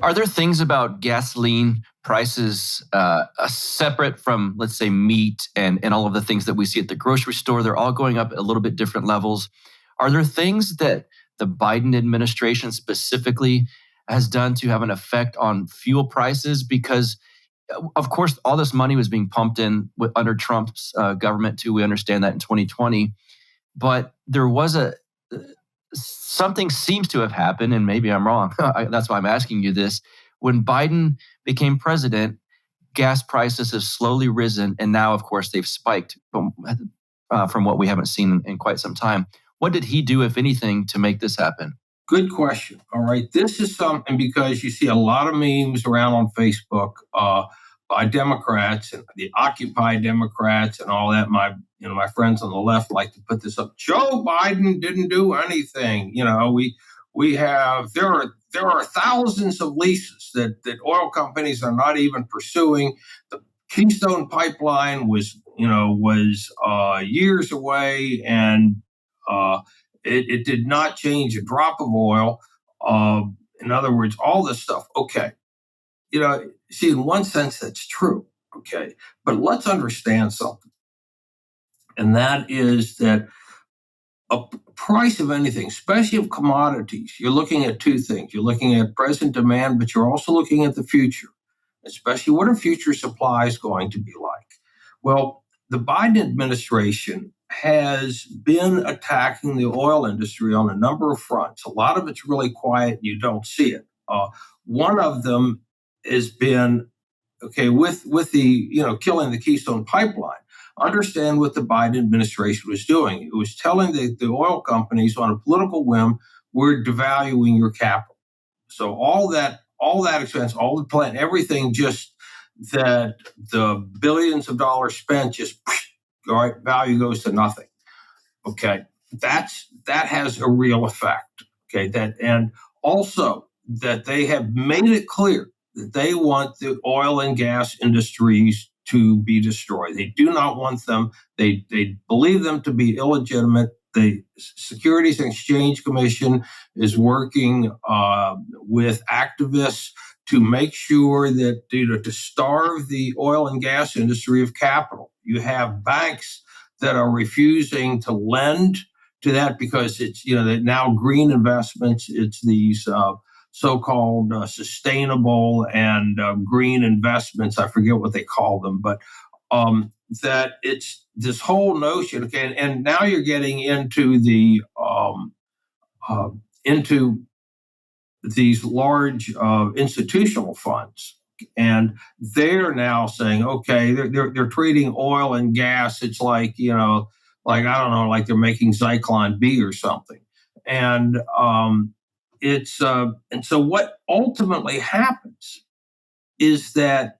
Are there things about gasoline prices separate from, let's say, meat and all of the things that we see at the grocery store? They're all going up at a little bit different levels. Are there things that the Biden administration specifically has done to have an effect on fuel prices? Because, of course, all this money was being pumped in under Trump's government, too. We understand that in 2020. But there was something seems to have happened, and maybe I'm wrong. That's why I'm asking you this. When Biden became president, gas prices have slowly risen, and now, of course, they've spiked from what we haven't seen in quite some time. What did he do, if anything, to make this happen? Good question. All right. This is something because you see a lot of memes around on Facebook by Democrats and the Occupy Democrats and all that. My friends on the left like to put this up. Joe Biden didn't do anything. There are thousands of leases that oil companies are not even pursuing. The Keystone Pipeline was years away, and it did not change a drop of oil. In other words, all this stuff. Okay. See, in one sense, that's true. Okay. But let's understand something. And that is that a price of anything, especially of commodities, you're looking at two things. You're looking at present demand, but you're also looking at the future, especially what are future supplies going to be like? Well, the Biden administration has been attacking the oil industry on a number of fronts. A lot of it's really quiet and you don't see it. One of them has been, with the, killing the Keystone Pipeline. Understand what the Biden administration was doing. It was telling the oil companies on a political whim, we're devaluing your capital. So all that expense, all the plant, everything, just that the billions of dollars spent, just all right, value goes to nothing. Okay, that has a real effect. Okay, and also that they have made it clear that they want the oil and gas industries to be destroyed. They do not want them. They believe them to be illegitimate. The Securities and Exchange Commission is working with activists to make sure that to starve the oil and gas industry of capital. You have banks that are refusing to lend to that because it's now green investments. It's these so-called sustainable and green investments. I forget what they call them, but that it's this whole notion. Okay, and now you're getting into the into these large institutional funds, and they're now saying, okay, they're treating oil and gas. It's like I don't know, like they're making Zyklon B or something, and and so what ultimately happens is that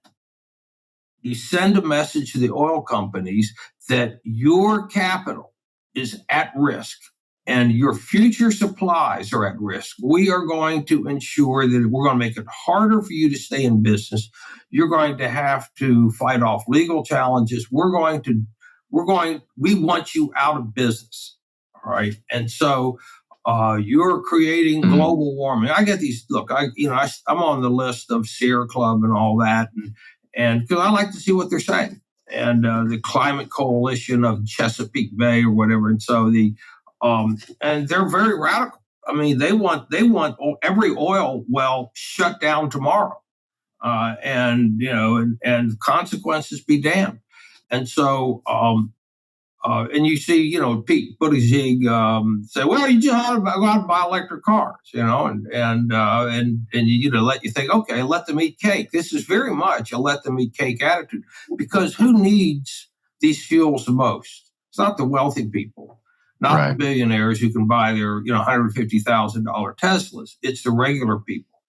you send a message to the oil companies that your capital is at risk and your future supplies are at risk. We are going to ensure that we're going to make it harder for you to stay in business. You're going to have to fight off legal challenges. We want you out of business. All right. And so you're creating global warming. I get these. Look, I'm on the list of Sierra Club and all that, and because I like to see what they're saying, and the Climate Coalition of Chesapeake Bay or whatever. And so and they're very radical. I mean, they want every oil well shut down tomorrow, and consequences be damned. And so. And you see, Pete Buttigieg say, "Well, you just ought to go out and buy electric cars," and let you think, okay, let them eat cake. This is very much a let them eat cake attitude, because who needs these fuels the most? It's not the wealthy people, not the billionaires who can buy their $150,000 Teslas. It's the regular people.